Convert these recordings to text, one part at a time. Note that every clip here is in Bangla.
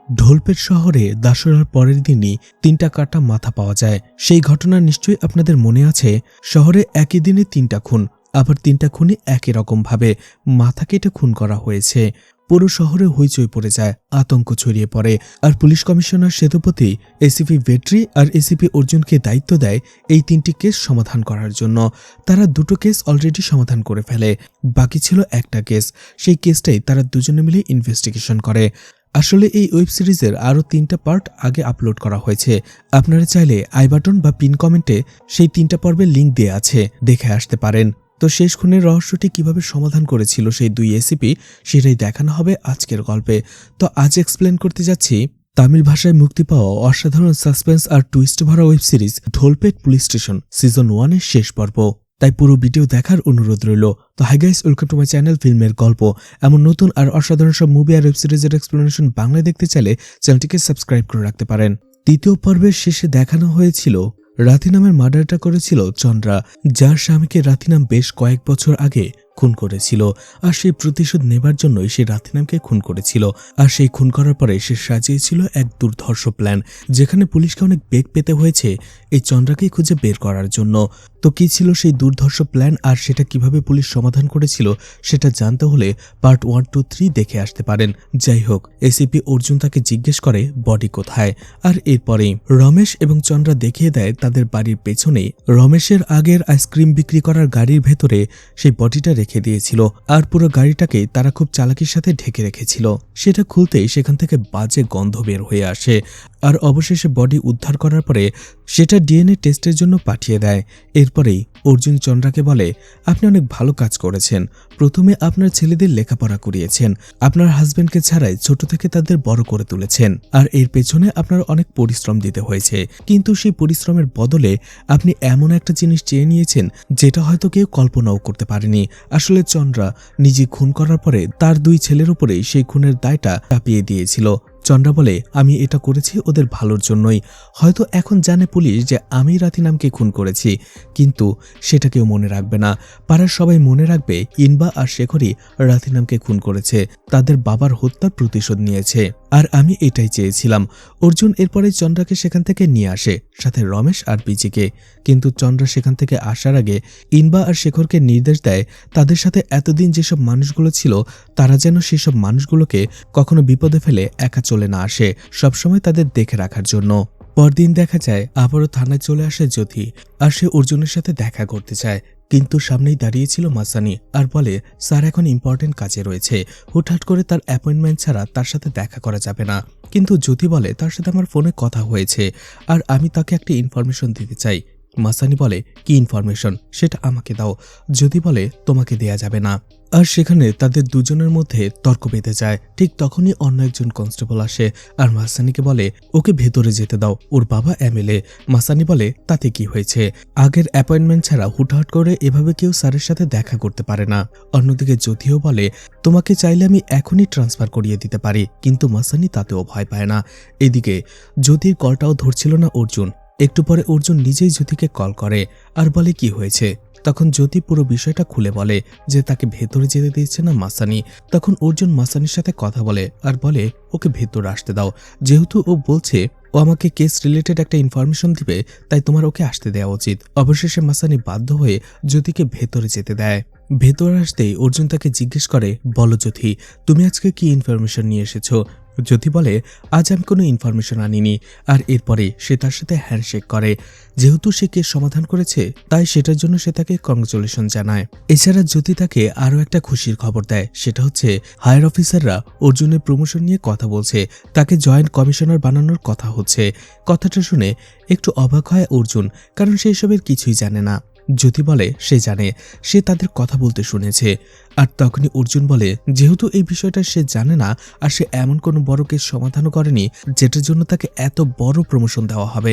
ঢোলপেট শহরে দাসরার পরের দিনই ৩টা কাটা মাথা পাওয়া যায়। সেই ঘটনা নিশ্চয়ই আপনাদের মনে আছে। শহরে একই দিনে ৩টা খুন, আবার ৩টা খুনই একই রকমভাবে মাথা কেটে খুন করা হয়েছে। পুরো শহরে হইচই পড়ে যায়, আতঙ্ক ছড়িয়ে পড়ে। আর police commissioner Sethupathi ACP Vetri আর এসিপি অর্জুনকে দায়িত্ব দেয় এই ৩টি কেস সমাধান করার জন্য। তারা 2টো কেস অলরেডি সমাধান করে ফেলে, বাকি ছিল একটা কেস। সেই কেসটাই তারা দুজনে মিলে ইনভেস্টিগেশন করে। আসলে এই ওয়েব সিরিজের আরও 3টা পার্ট আগে আপলোড করা হয়েছে। আপনারা চাইলে আই বাটন বা পিন কমেন্টে সেই 3টা পর্বের লিঙ্ক দেয়া আছে, দেখে আসতে পারেন। তো শেষ খুনের রহস্যটি কিভাবে সমাধান করেছিল সেই 2 এসিপি, সেটাই দেখানো হবে আজকের গল্পে। তো আজ এক্সপ্লেন করতে যাচ্ছি তামিল ভাষায় মুক্তি পাওয়া অসাধারণ সাসপেন্স আর টুইস্ট ভরা web series Dholpet police station season 1-এর শেষ পর্ব। তাই পুরো ভিডিও দেখার অনুরোধ রইল। তো hi guys, welcome to my channel ফিল্মের গল্প। এমন নতুন আর অসাধারণ সব মুভি আর ওয়েব সিরিজের এক্সপ্লেনেশন বাংলায় দেখতে চাইলে চ্যানেলটিকে সাবস্ক্রাইব করে রাখতে পারেন। 3য় পর্বের শেষে দেখানো হয়েছিল রাতি নামের মার্ডারটা করেছিল চন্দ্রা, যার স্বামীকে রাতিনাম বেশ কয়েক বছর আগে খুন করেছিল। আর সেই প্রতিশোধ নেবার জন্যই সে রাতিনামকে খুন করেছিল। আর সেই খুন করার পরে সে সাজিয়েছিল এক দুর্ধর্ষ প্ল্যান, যেখানে পুলিশকে অনেক বেগ পেতে হয়েছে এই চন্দ্রাকেই খুঁজে বের করার জন্য। তো কি ছিল সেই দুর্ধর্ষ প্ল্যান আর সেটা কিভাবে পুলিশ সমাধান করেছিল সেটা জানতে হলে পার্ট 1, 2, 3 দেখে আসতে পারেন। যাই হোক, এসিপি অর্জুন তাকে জিজ্ঞেস করে বডি কোথায়। আর এরপরেই রমেশ এবং চন্দ্রা দেখিয়ে দেয় তাদের বাড়ির পেছনেই রমেশের আগের আইসক্রিম বিক্রি করার গাড়ির ভেতরে সেই বডিটা রেখে দিয়েছিল। আর পুরো গাড়িটাকে তারা খুব চালাকির সাথে ঢেকে রেখেছিল। সেটা খুলতেই সেখান থেকে বাজে গন্ধ বের হয়ে আসে। আর অবশেষে বডি উদ্ধার করার পরে সেটা ডিএনএ টেস্টের জন্য পাঠিয়ে দেয়। এরপরেই অর্জুন চন্দ্রাকে বলে, আপনি অনেক ভালো কাজ করেছেন। প্রথমে আপনার ছেলেদের লেখাপড়া করিয়েছেন, আপনার হাজবেন্ডকে ছাড়াই ছোট থেকে তাদের বড় করে তুলেছেন। আর এর পেছনে আপনার অনেক পরিশ্রম দিতে হয়েছে, কিন্তু সেই পরিশ্রমের বদলে আপনি এমন একটা জিনিস চেয়ে নিয়েছেন যেটা হয়তো কেউ কল্পনাও করতে পারেনি। আসলে চন্দ্রা নিজে খুন করার পরে তার 2 ছেলের উপরেই সেই খুনের দায়টা চাপিয়ে দিয়েছিল। চন্দ্রা বলে, আমি এটা করেছি ওদের ভালোর জন্যই। হয়তো এখন জানে পুলিশ যে আমি রাতিনামকে খুন করেছি, কিন্তু সেটা কেউ মনে রাখবে না। পাড়ার সবাই মনে রাখবে ইনবা আর শেখরই রাতিনামকে খুন করেছে, তাদের বাবার হত্যার প্রতিশোধ নিয়েছে। আর আমি এটাই চেয়েছিলাম। অর্জুন এরপরে চন্দ্রাকে সেখান থেকে নিয়ে আসে, সাথে রমেশ আর বিজিকে। কিন্তু চন্দ্রা সেখান থেকে আসার আগে ইনবা আর শেখরকে নির্দেশ দেয় তাদের সাথে এতদিন যেসব মানুষগুলো ছিল তারা যেন সেসব মানুষগুলোকে কখনো বিপদে ফেলে একা চলে না আসে, সবসময় তাদের দেখে রাখার জন্য। পরদিন দেখা যায় আবারও থানায় চলে আসে জ্যোতি, আর সে অর্জুনের সাথে দেখা করতে চায়। কিন্তু সামনেই দাঁড়িয়েছিল মাসানি আর বলে, স্যার এখন ইম্পর্টেন্ট কাজে রয়েছে, হুটহাট করে তার অ্যাপয়েন্টমেন্ট ছাড়া তার সাথে দেখা করা যাবে না। কিন্তু জ্যোতি বলে, তার সাথে আমার ফোনে কথা হয়েছে আর আমি তাকে একটা ইনফরমেশন দিতে চাই। মাসানি বলে, কি ইনফরমেশন, সেটা আমাকে দাও। জ্যোতি বলে, তোমাকে দেয়া যাবে না। আর সেখানে তাদের দুজনের মধ্যে তর্ক বেঁধে যায়। ঠিক তখনই অন্য একজন কনস্টেবল আসে আর মাসানিকে বলে, ওকে ভেতরে যেতে দাও, ওর বাবা এমএলএ। মাসানি বলে, তাতে কি হয়েছে, আগের অ্যাপয়েন্টমেন্ট ছাড়া হুটহাট করে এভাবে কেউ স্যারের সাথে দেখা করতে পারে না। অন্যদিকে জ্যোতিও বলে, তোমাকে চাইলে আমি এখনই ট্রান্সফার করিয়ে দিতে পারি। কিন্তু মাসানি তাতেও ভয় পায় না। এদিকে জ্যোতির কলটাও ধরছিল না অর্জুন। একটু পরে অর্জুন নিজেই জ্যোতিকে কল করে আর বলে, কি হয়েছে। তখন জ্যোতি পুরো বিষয়টা খুলে বলে যে তাকে ভেতরে যেতে দিচ্ছে না মাসানি। তখন অর্জুন মাসানির সাথে কথা বলে আর বলে, ওকে ভেতরে আসতে দাও, যেহেতু ও বলছে ও আমাকে কেস রিলেটেড একটা ইনফরমেশন দিবে, তাই তোমার ওকে আসতে দেওয়া উচিত। অবশেষে মাসানি বাধ্য হয়ে জ্যোতিকে ভেতরে যেতে দেয়। ভেতরে আসতেই অর্জুন তাকে জিজ্ঞেস করে, বলো জ্যোতি, তুমি আজকে কি ইনফরমেশন নিয়ে এসেছো। জ্যোতি বলে, আজ আমি কোনো ইনফরমেশন আনিনি। আর এরপরে সে তার সাথে হ্যান্ডশেক করে। যেহেতু সে কেস সমাধান করেছে তাই সেটার জন্য সে তাকে কংগ্রেচুলেশন জানায়। এছাড়া জ্যোতি তাকে আরও একটা খুশির খবর দেয়, সেটা হচ্ছে হায়ার অফিসাররা অর্জুনের প্রমোশন নিয়ে কথা বলছে, তাকে জয়েন্ট কমিশনার বানানোর কথা হচ্ছে। কথাটা শুনে একটু অবাক হয় অর্জুন, কারণ সে এসবের কিছুই জানে না। জ্যোতি বলে, সে জানে, সে তাদের কথা বলতে শুনেছে। আর তখনই অর্জুন বলে, যেহেতু এই বিষয়টা সে জানে না আর সে এমন কোনো বড় কেস সমাধানও করেনি যেটার জন্য তাকে এত বড় প্রমোশন দেওয়া হবে,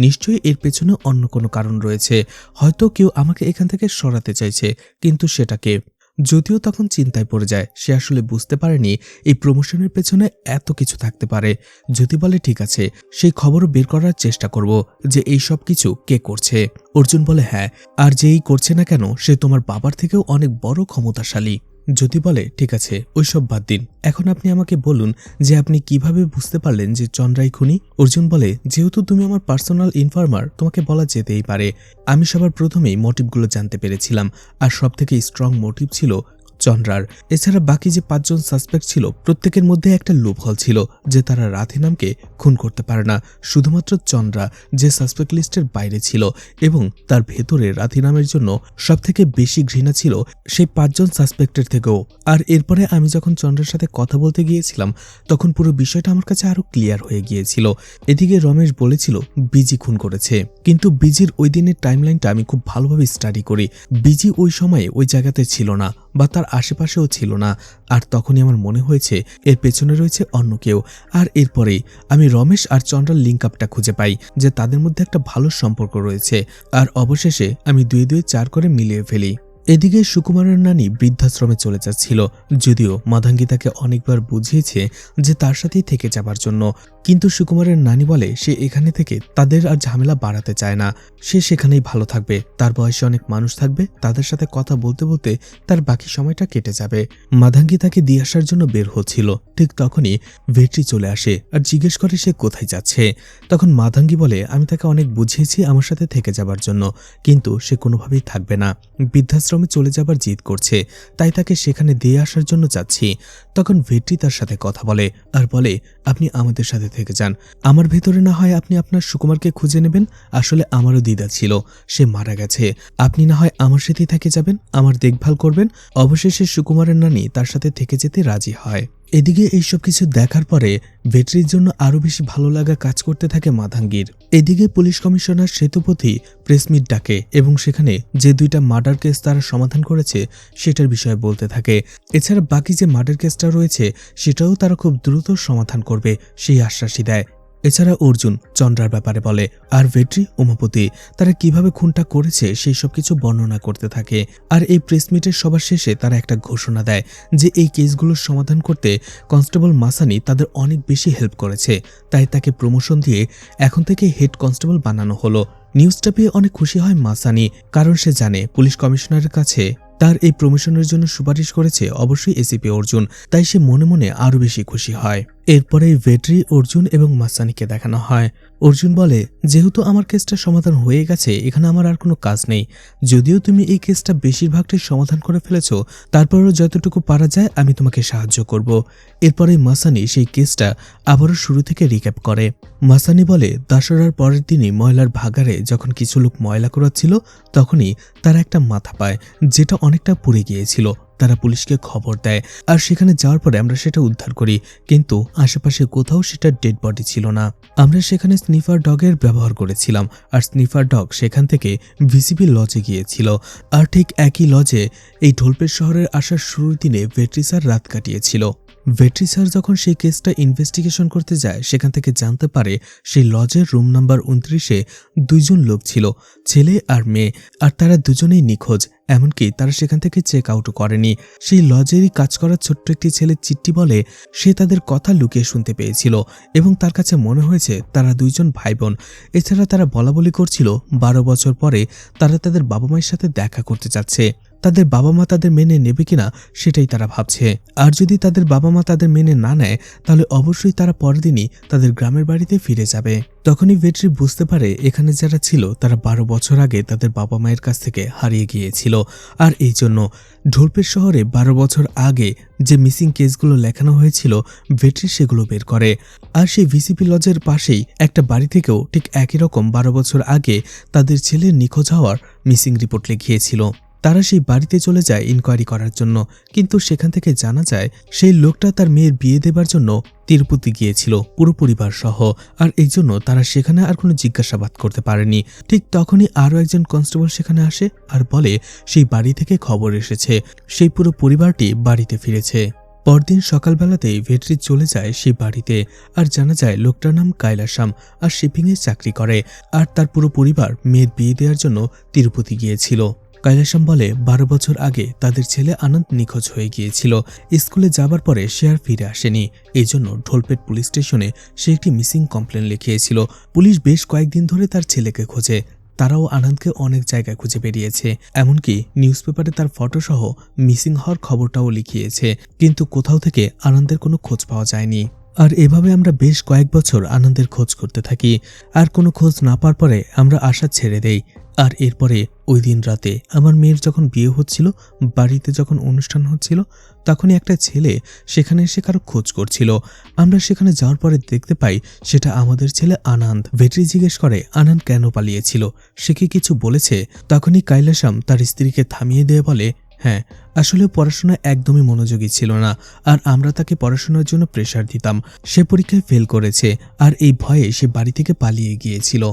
নিশ্চয়ই এর পেছনে অন্য কোনো কারণ রয়েছে। হয়তো কেউ আমাকে এখান থেকে সরাতে চাইছে, কিন্তু সেটাকে। যদিও তখন চিন্তায় পড়ে যায়, সে আসলে বুঝতে পারেনি এই প্রমোশনের পেছনে এত কিছু থাকতে পারে। জ্যোতি বলে, ঠিক আছে, সেই খবরও বের করার চেষ্টা করব যে এই সব কিছু কে করছে। অর্জুন বলে, হ্যাঁ, আর যেই করছে না কেন সে তোমার বাবার থেকেও অনেক বড় ক্ষমতাশালী। জ্যোতি বলে, ঠিক আছে, ওইসব বাদ দিন, এখন আপনি আমাকে বলুন যে আপনি কিভাবে বুঝতে পারলেন যে চন্দ্রাই খুনি। অর্জুন বলে, যেহেতু তুমি আমার পার্সোনাল ইনফর্মার, তোমাকে বলা যেতেই পারে। আমি সবার প্রথমেই মোটিভগুলো জানতে পেরেছিলাম, আর সবথেকে স্ট্রং মোটিভ ছিল চন্দ্রার। এছাড়া বাকি যে 5 জন সাসপেক্ট ছিল, প্রত্যেকের মধ্যে একটা লুপহোল ছিল যে তারা রাধেনামকে খুন করতে পারে না। শুধুমাত্র চন্দ্রা যে সাসপেক্ট লিস্টের বাইরে ছিল এবং তার ভেতরে রাধেনামের জন্য সবথেকে বেশি ঘৃণা ছিল সেই 5 জন সাসপেক্টের থেকেও। আর এরপরে আমি যখন চন্দ্রার সাথে কথা বলতে গিয়েছিলাম, তখন পুরো বিষয়টা আমার কাছে আরো ক্লিয়ার হয়ে গিয়েছিল। এদিকে রমেশ বলেছিল বিজি খুন করেছে, কিন্তু বিজির ওই দিনের টাইমলাইনটা আমি খুব ভালোভাবে স্টাডি করি। বিজি ওই সময়ে ওই জায়গাতে ছিল না বা তার আশেপাশেও ছিল না, আর তখনই আমার মনে হয়েছে এর পেছনে রয়েছে অন্য কেউ। আর এরপরেই আমি রমেশ আর চন্দ্রার লিঙ্ক আপটা খুঁজে পাই যে তাদের মধ্যে একটা ভালো সম্পর্ক রয়েছে, আর অবশেষে আমি 2 2 4 করে মিলিয়ে ফেলি। এদিকে সুকুমারের নানি বৃদ্ধাশ্রমে চলে যাচ্ছিল, যদিও মাধাঙ্গী তাকে অনেকবার বুঝিয়েছে যে তার সাথেই থেকে যাবার জন্য, কিন্তু সুকুমারের নানি বলে সে এখানে থেকে তাদের আর ঝামেলা বাড়াতে চায় না, সে সেখানেই ভালো থাকবে, তার বয়সে অনেক মানুষ থাকবে, তাদের সাথে কথা বলতে বলতে তার বাকি সময়টা কেটে যাবে। মাধাঙ্গী তাকে দিয়ে আসার জন্য বের হচ্ছিল, ঠিক তখনই ভেট্রি চলে আসে আর জিজ্ঞেস করে সে কোথায় যাচ্ছে। তখন মাধাঙ্গী বলে, আমি তাকে অনেক বুঝিয়েছি আমার সাথে থেকে যাবার জন্য, কিন্তু সে কোনোভাবেই থাকবে না, বৃদ্ধাশ্রমে চলে যাবার জিদ করছে, তাই তাকে সেখানে দিয়ে আসার জন্য যাচ্ছি। তখন ভেট্রি তার সাথে কথা বলে আর বলে, আপনি আমাদের সাথে থেকে যান, আমার ভেতরে না হয় আপনি আপনার সুকুমারকে খুঁজে নেবেন, আসলে আমারও দিদা ছিল, সে মারা গেছে, আপনি না হয় আমার সাথেই থেকে যাবেন, আমার দেখভাল করবেন। অবশেষে সুকুমারের নানি তার সাথে থেকে যেতে রাজি হয়। এদিকে এইসব কিছু দেখার পরে ভেটরির জন্য আরো বেশি ভালো লাগা কাজ করতে থাকে মাধাঙ্গীর। এদিকে পুলিশ কমিশনার সেতুপতি প্রেসমিট ডাকে এবং সেখানে যে 2টা মার্ডার কেস তারা সমাধান করেছে সেটার বিষয়ে বলতে থাকে। এছাড়া বাকি যে মার্ডার কেসটা রয়েছে সেটাও তারা খুব দ্রুত সমাধান করবে সেই আশ্বাসই দেয়। এছাড়া অর্জুন চন্দ্রার ব্যাপারে বলে, আর ভেটরি উমাপতি তারা কিভাবে খুনটা করেছে সেই সব কিছু বর্ণনা করতে থাকে। আর এই প্রেসমিটের সবার শেষে তারা একটা ঘোষণা দেয় যে এই কেসগুলোর সমাধান করতে কনস্টেবল মাসানি তাদের অনেক বেশি হেল্প করেছে, তাই তাকে প্রমোশন দিয়ে এখন থেকে হেড কনস্টেবল বানানো হলো। নিউজটা পেয়ে অনেক খুশি হয় মাসানি, কারণ সে জানে পুলিশ কমিশনারের কাছে তার এই প্রমোশনের জন্য সুপারিশ করেছে অবশ্যই এসিপি অর্জুন, তাই সে মনে মনে আরো বেশি খুশি হয়। এরপরে ভেটরি, অর্জুন এবং মাসানিকে দেখানো হয়। অর্জুন বলে, যেহেতু আমার কেসটা সমাধান হয়ে গেছে, এখানে আমার আর কোনো কাজ নেই, যদিও তুমি এই কেসটা বেশিরভাগটাই সমাধান করে ফেলেছ, তারপরেও যতটুকু পারা যায় আমি তোমাকে সাহায্য করব। এরপরে মাসানি সেই কেসটা আবারও শুরু থেকে রিক্যাপ করে। মাসানি বলে, দাসরার পরের দিনই ময়লার ভাগারে যখন কিছু লোক ময়লা করাচ্ছিল, তখনই তারা একটা মাথা পায় যেটা অনেকটা পুড়ে গিয়েছিল। তারা পুলিশকে খবর দেয়, আর সেখানে যাওয়ার পরে আমরা সেটা উদ্ধার করি, কিন্তু আশেপাশে কোথাও সেটার ডেড বডি ছিল না। আমরা সেখানে স্নিফার ডগের ব্যবহার করেছিলাম, আর স্নিফার ডগ সেখান থেকে ভিসিবি লজে গিয়েছিল। আর ঠিক একই লজে এই ঢোলপের শহরের আসার শুরুর দিনে ভেটরি স্যার রাত কাটিয়েছিল। ভেটরি স্যার যখন সেই কেসটা ইনভেস্টিগেশন করতে যায়, সেখান থেকে জানতে পারে সেই লজের রুম নাম্বার 29-এ 2 জন লোক ছিল, ছেলে আর মেয়ে, আর তারা দুজনেই নিখোঁজ, এমনকি তারা সেখান থেকে চেক আউটও করেনি। সেই লজেরই কাজ করা ছোট্ট একটি ছেলে চিট্টি বলে সে তাদের কথা লুকিয়ে শুনতে পেয়েছিল এবং তার কাছে মনে হয়েছে তারা 2 জন ভাই বোন। এছাড়া তারা বলাবলি করছিল 12 বছর পরে তারা তাদের বাবা মায়ের সাথে দেখা করতে যাচ্ছে, তাদের বাবা মা তাদের মেনে নেবে কিনা সেটাই তারা ভাবছে, আর যদি তাদের বাবা মা তাদের মেনে না নেয় তাহলে অবশ্যই তারা পরের দিনই তাদের গ্রামের বাড়িতে ফিরে যাবে। তখনই ভেটরি বুঝতে পারে এখানে যারা ছিল তারা 12 বছর আগে তাদের বাবা মায়ের কাছ থেকে হারিয়ে গিয়েছিল, আর এই জন্য ঢোলপের শহরে 12 বছর আগে যে মিসিং কেসগুলো লেখানো হয়েছিল ভেটরি সেগুলো বের করে। আর সেই ভিসিপি লজের পাশেই একটা বাড়ি থেকেও ঠিক একই রকম 12 বছর আগে তাদের ছেলের নিখোঁজ হওয়ার মিসিং রিপোর্ট লিখিয়েছিল। তারা সেই বাড়িতে চলে যায় ইনকোয়ারি করার জন্য, কিন্তু সেখান থেকে জানা যায় সেই লোকটা তার মেয়ের বিয়ে দেবার জন্য তিরুপতি গিয়েছিল পুরো পরিবার সহ, আর এই জন্য তারা সেখানে আর কোনো জিজ্ঞাসাবাদ করতে পারেনি। ঠিক তখনই আরও একজন কনস্টেবল সেখানে আসে আর বলে সেই বাড়ি থেকে খবর এসেছে সেই পুরো পরিবারটি বাড়িতে ফিরেছে। পরদিন সকালবেলাতেই ভেটরি চলে যায় সেই বাড়িতে, আর জানা যায় লোকটার নাম কৈলাসাম, আর শিপিংয়ে চাকরি করে, আর তার পুরো পরিবার মেয়ের বিয়ে দেওয়ার জন্য তিরুপতি গিয়েছিল। কৈলাসাম বলে 12 বছর আগে তাদের ছেলে আনন্দ নিখোঁজ হয়ে গিয়েছিল, স্কুলে যাবার পরে সে আর ফিরে আসেনি, এই জন্য ঢোলপেট পুলিশ স্টেশনে সে একটি মিসিং কমপ্লেন লিখিয়েছিল। পুলিশ বেশ কয়েকদিন ধরে তার ছেলেকে খোঁজে, তারাও আনন্দকে অনেক জায়গায় খুঁজে বেরিয়েছে, এমনকি নিউজ পেপারে তার ফটোসহ মিসিং হওয়ার খবরটাও লিখিয়েছে, কিন্তু কোথাও থেকে আনন্দের কোনো খোঁজ পাওয়া যায়নি। আর এভাবে আমরা বেশ কয়েক বছর আনন্দের খোঁজ করতে থাকি, আর কোনো খোঁজ না পাওয়ার পরে আমরা আশা ছেড়ে দেই। আর এরপরে ওই দিন রাতে আমার মেয়ের যখন বিয়ে হচ্ছিল, বাড়িতে যখন অনুষ্ঠান হচ্ছিল, তখনই একটা ছেলে সেখানে এসে কারো খোঁজ করছিল। আমরা সেখানে যাওয়ার পরে দেখতে পাই সেটা আমাদের ছেলে আনন্দ। ভেটরি জিজ্ঞেস করে আনন্দ কেন পালিয়েছিল, সে কি কিছু বলেছে? তখনই কৈলাসম তার স্ত্রীকে থামিয়ে দিয়ে বলে, হ্যাঁ, আসলে পড়াশোনায় একদমই মনোযোগী ছিল না, আর আমরা তাকে পড়াশোনার জন্য প্রেশার দিতাম। সে পরীক্ষায় ফেল করেছে, আর এই ভয়ে সে বাড়ি থেকে পালিয়ে গিয়েছিল।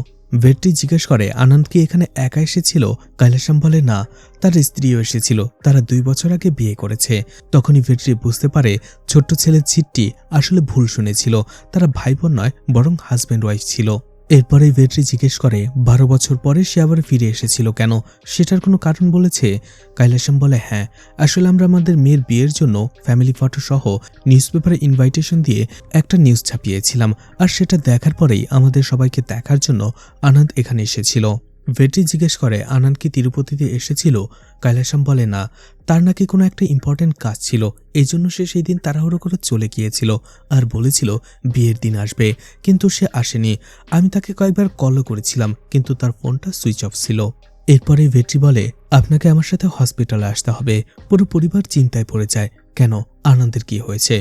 ভেটরি জিজ্ঞেস করে আনন্দ কি এখানে একা এসেছিল? কৈলাসম বলে না, তার স্ত্রীও এসেছিল, তারা 2 বছর আগে বিয়ে করেছে। তখনই ভেটরি বুঝতে পারে ছোট্ট ছেলের চিঠি আসলে ভুল শুনেছিল, তারা ভাই বোন নয় বরং হাজব্যান্ড ওয়াইফ ছিল। এরপরে ভেটরি জিজ্ঞেস করে 12 বছর পরে সে আবার ফিরে এসেছিল কেন, সেটার কোনো কারণ বলেছে? কৈলাসম বলে হ্যাঁ, আসলে আমরা আমাদের মেয়ের বিয়ের জন্য ফ্যামিলি ফটো সহ নিউজ পেপারে ইনভাইটেশন দিয়ে একটা নিউজ ছাপিয়েছিলাম, আর সেটা দেখার পরেই আমাদের সবাইকে দেখার জন্য আনন্দ এখানে এসেছিল। ভেটরি জিজ্ঞেস করে আনন্দ কি তিরুপতিতে এসেছিল? কৈলাসম বলে না, তার নাকি কোনো একটা ইম্পর্টেন্ট কাজ ছিল, এই জন্য সে সেই দিন তাড়াহুড়ো করে চলে গিয়েছিল আর বলেছিল বিয়ের দিন আসবে, কিন্তু সে আসেনি। আমি তাকে কয়েকবার কলও করেছিলাম, কিন্তু তার ফোনটা সুইচ অফ ছিল। এরপরে ভেটরি বলে আপনাকে আমার সাথে হসপিটালে আসতে হবে। পুরো পরিবার চিন্তায় পড়ে যায়, কেন, আনন্দের কি হয়েছে?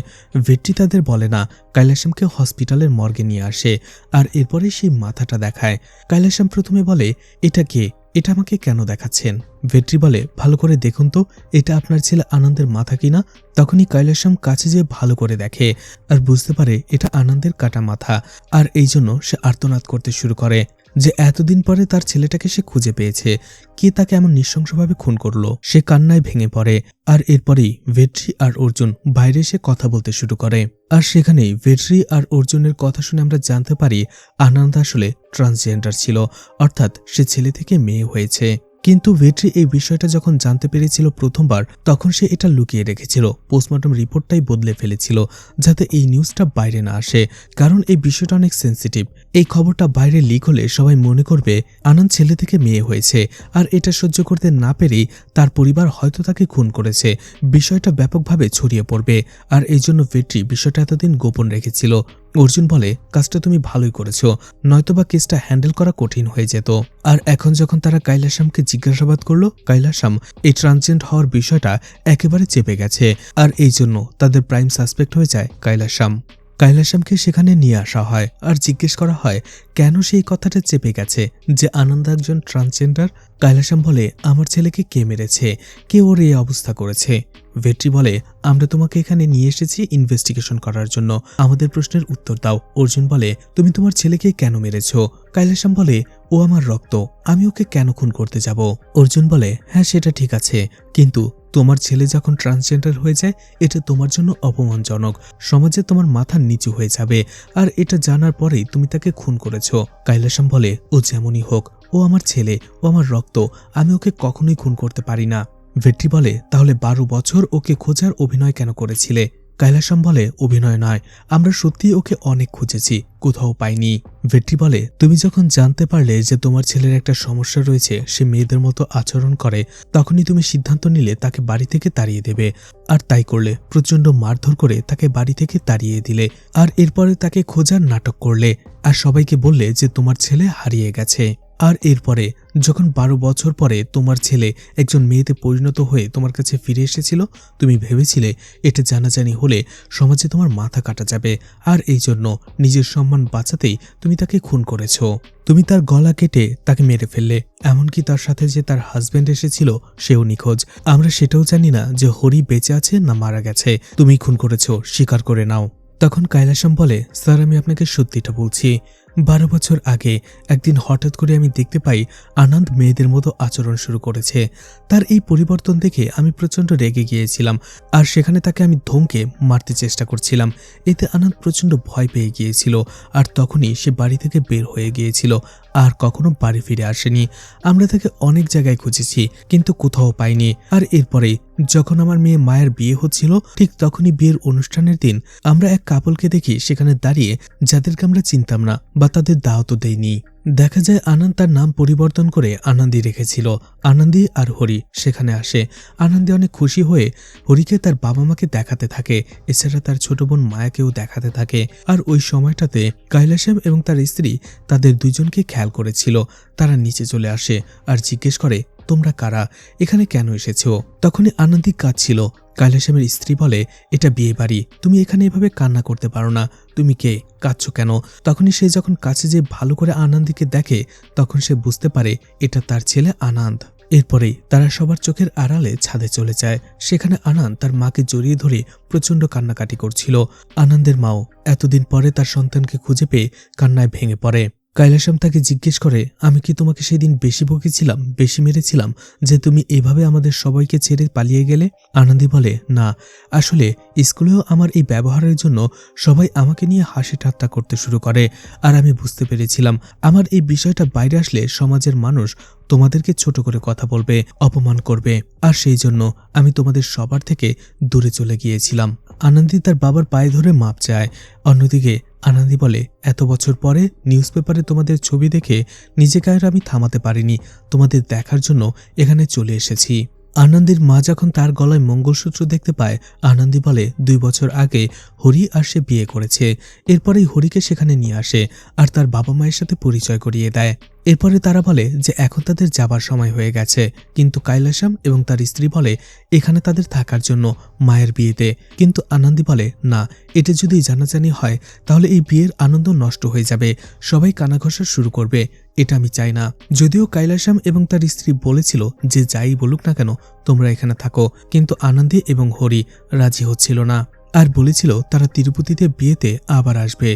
ভেটরি তাদের বলে না, কৈলাসমকে হসপিটালের মর্গে নিয়ে আসে, আর এরপরে সেই মাথাটা দেখায়। কৈলাসম প্রথমে বলে এটা কে, এটা আমাকে কেন দেখাচ্ছেন? ভেটরি বলে ভালো করে দেখুন তো, এটা আপনার ছেলে আনন্দের মাথা কিনা। তখনই কৈলাসম কাছে যেয়ে ভালো করে দেখে আর বুঝতে পারে এটা আনন্দের কাটা মাথা, আর এই জন্য সে আর্তনাদ করতে শুরু করে যে এতদিন পরে তার ছেলেটাকে সে খুঁজে পেয়েছে, কে তাকে এমন নৃশংসভাবে খুন করলো। সে কান্নায় ভেঙে পড়ে, আর এরপরেই ভেটরি আর অর্জুন বাইরে এসে কথা বলতে শুরু করে। আর সেখানেই ভেটরি আর অর্জুনের কথা শুনে আমরা জানতে পারি আনন্দ আসলে ট্রান্সজেন্ডার ছিল, অর্থাৎ সে ছেলে থেকে মেয়ে হয়েছে। কিন্তু ভেটরি এই বিষয়টা যখন জানতে পেরেছিল প্রথমবার, তখন সে এটা লুকিয়ে রেখেছিল, পোস্টমর্টম রিপোর্টটাই বদলে ফেলেছিল যাতে এই নিউজটা বাইরে না আসে, কারণ এই বিষয়টা অনেক সেন্সিটিভ। এই খবরটা বাইরে লিক হলে সবাই মনে করবে আনন্দ ছেলে থেকে মেয়ে হয়েছে, আর এটা সহ্য করতে না পেরেই তার পরিবার হয়তো তাকে খুন করেছে, বিষয়টা ব্যাপকভাবে ছড়িয়ে পড়বে। আর এই জন্য ভেটরি বিষয়টা এতদিন গোপন রেখেছিল। অর্জুন বলে কাজটা তুমি ভালোই করেছো, নয়তোবা কেসটা হ্যান্ডেল করা কঠিন হয়ে যেত। আর এখন যখন তারা কৈলাসমকে জিজ্ঞাসাবাদ করলো, কৈলাসম এই ট্রান্সজেন্ড হওয়ার বিষয়টা একেবারে চেপে গেছে, আর এই জন্য তাদের প্রাইম সাসপেক্ট হয়ে যায় কৈলাসম। কৈলাসমকে সেখানে নিয়ে আসা হয় আর জিজ্ঞেস করা হয় কেন সেই কথাটা চেপে গেছে যে আনন্দ একজন ট্রান্সজেন্ডার। কৈলাসম বলে আমার ছেলেকে কে মেরেছে, কে ওর এই অবস্থা করেছে? ভেটরি বলে আমরা তোমাকে এখানে নিয়ে এসেছি ইনভেস্টিগেশন করার জন্য, আমাদের প্রশ্নের উত্তর দাও। অর্জুন বলে তুমি তোমার ছেলেকে কেন মেরেছ? কৈলাসম বলে ও আমার রক্ত, আমি ওকে কেন খুন করতে যাব? অর্জুন বলে হ্যাঁ সেটা ঠিক আছে, কিন্তু তোমার ছেলে যখন ট্রান্সজেন্ডার হয়ে যায় এটা তোমার জন্য অপমানজনক, সমাজে তোমার মাথা নিচু হয়ে যাবে, আর এটা জানার পরেই তুমি তাকে খুন করেছ। কৈলাসম বলে ও যেমনই হোক, ও আমার ছেলে, ও আমার রক্ত, আমি ওকে কখনোই খুন করতে পারি না। ভেটরি বলে তাহলে 12 বছর ওকে খোঁজার অভিনয় কেন করেছিলে? কৈলাসম বলে অভিনয় নয়, আমরা সত্যিই ওকে অনেক খুঁজেছি, কোথাও পাইনি। ভেটরি বলে তুমি যখন জানতে পারলে যে তোমার ছেলের একটা সমস্যা রয়েছে, সে মেয়েদের মতো আচরণ করে, তখনই তুমি সিদ্ধান্ত নিলে তাকে বাড়ি থেকে তাড়িয়ে দেবে, আর তাই করলে, প্রচণ্ড মারধর করে তাকে বাড়ি থেকে তাড়িয়ে দিলে, আর এরপরে তাকে খোঁজার নাটক করলে, আর সবাইকে বললে যে তোমার ছেলে হারিয়ে গেছে। আর এরপরে যখন 12 বছর পরে তোমার ছেলে একজন মেয়েতে পরিণত হয়ে তোমার কাছে ফিরে এসেছিল, তুমি ভেবেছিলে এটা জানাজানি হলে সমাজে তোমার মাথা কাটা যাবে, আর এই জন্য নিজের সম্মান বাঁচাতেই তুমি তাকে খুন করেছ। তুমি তার গলা কেটে তাকে মেরে ফেললে, এমনকি তার সাথে যে তার হাজবেন্ড এসেছিল সেও নিখোঁজ। আমরা সেটাও জানি না যে হরি বেঁচে আছে না মারা গেছে, তুমি খুন করেছ, স্বীকার করে নাও। তখন কৈলাসম বলে স্যার আমি আপনাকে সত্যিটা বলছি, 12 বছর আগে একদিন হঠাৎ করে আমি দেখতে পাই আনন্দ মেয়েদের মতো আচরণ শুরু করেছে। তার এই পরিবর্তন দেখে আমি প্রচণ্ড রেগে গিয়েছিলাম, আর সেখানে তাকে আমি ধমকে মারতে চেষ্টা করছিলাম। এতে আনন্দ প্রচণ্ড ভয় পেয়ে গিয়েছিল, আর তখনই সে বাড়ি থেকে বের হয়ে গিয়েছিল, আর কখনো বাড়ি ফিরে আসেনি। আমরা তাকে অনেক জায়গায় খুঁজেছি কিন্তু কোথাও পাইনি। আর এরপরে যখন আমার মেয়ে মায়ের বিয়ে হচ্ছিল, ঠিক তখনই বিয়ের অনুষ্ঠানের দিন আমরা এক কাপলকে দেখি সেখানে দাঁড়িয়ে, যাদেরকে আমরা চিনতাম না বা তাদের দাওয়াতও দেইনি। দেখা যায় আনন্দ তার নাম পরিবর্তন করে আনন্দী রেখেছিল। আনন্দী আর হরি সেখানে আসে। আনন্দী অনেক খুশি হয়ে হরিকে তার বাবা মাকে দেখাতে থাকে, এছাড়া তার ছোট বোন মায়াকেও দেখাতে থাকে। আর ওই সময়টাতে কৈলাসম এবং তার স্ত্রী তাদের দুজনকে খেয়াল করেছিল। তারা নিচে চলে আসে আর জিজ্ঞেস করে, তোমরা কারা, এখানে কেন এসেছো? তখনই আনন্দী কাঁদছিল। কৈলাসমের স্ত্রী বলে, এটা বিয়ে বাড়ি, তুমি এখানে এভাবে কান্না করতে পারো না, তুমি কে, কাঁদছো কেন? তখনই সে যখন কাছে যে ভালো করে আনন্দীকে দেখে তখন সে বুঝতে পারে এটা তার ছেলে আনন্দ। এরপরেই তারা সবার চোখের আড়ালে ছাদে চলে যায়। সেখানে আনন্দ তার মাকে জড়িয়ে ধরে প্রচণ্ড কান্নাকাটি করছিল। আনন্দের মাও এতদিন পরে তার সন্তানকে খুঁজে পেয়ে কান্নায় ভেঙে পড়ে। কৈলাসম তাকে জিজ্ঞেস করে, আমি কি তোমাকে সেদিন বেশি বকেছিলাম, বেশি মেরেছিলাম যে তুমি এভাবে আমাদের সবাইকে ছেড়ে পালিয়ে গেলে? আনন্দী বলে, না, আসলে স্কুলেও আমার এই ব্যবহারের জন্য সবাই আমাকে নিয়ে হাসি ঠাট্টা করতে শুরু করে। আর আমি বুঝতে পেরেছিলাম আমার এই বিষয়টা বাইরে আসলে সমাজের মানুষ তোমাদেরকে ছোট করে কথা বলবে, অপমান করবে, আর সেই জন্য আমি তোমাদের সবার থেকে দূরে চলে গিয়েছিলাম। আনন্দী তার বাবার পায়ে ধরে মাপ চায়। অন্যদিকে আনন্দী বলে, এত বছর পরে নিউজ পেপারে তোমাদের ছবি দেখে নিজেকে আর আমি থামাতে পারিনি, তোমাদের দেখার জন্য এখানে চলে এসেছি। আনন্দীর মা যখন তার গলায় মঙ্গলসূত্র দেখতে পায়, আনন্দী বলে 2 বছর আগে হরি আর সে বিয়ে করেছে। এরপরেই হরিকে সেখানে নিয়ে আসে আর তার বাবা মায়ের সাথে পরিচয় করিয়ে দেয়। এরপরে তারা বলে যে এখন তাদের যাবার সময় হয়ে গেছে, কিন্তু কৈলাসম এবং তার স্ত্রী বলে এখানে তাদের থাকার জন্য মায়ের বিয়েতে। কিন্তু আনন্দী বলে, না, এটা যদি জানাজানি হয় তাহলে এই বিয়ের আনন্দ নষ্ট হয়ে যাবে, সবাই কানাঘষা শুরু করবে, এটা আমি চাই না। যদিও কৈলাসম এবং তার স্ত্রী বলেছিল যে যাই বলুক না কেন তোমরা এখানে থাকো, কিন্তু আনন্দী এবং হরি রাজি হচ্ছিল না আর বলেছিল তারা তিরুপতিতে বিয়েতে আবার আসবে।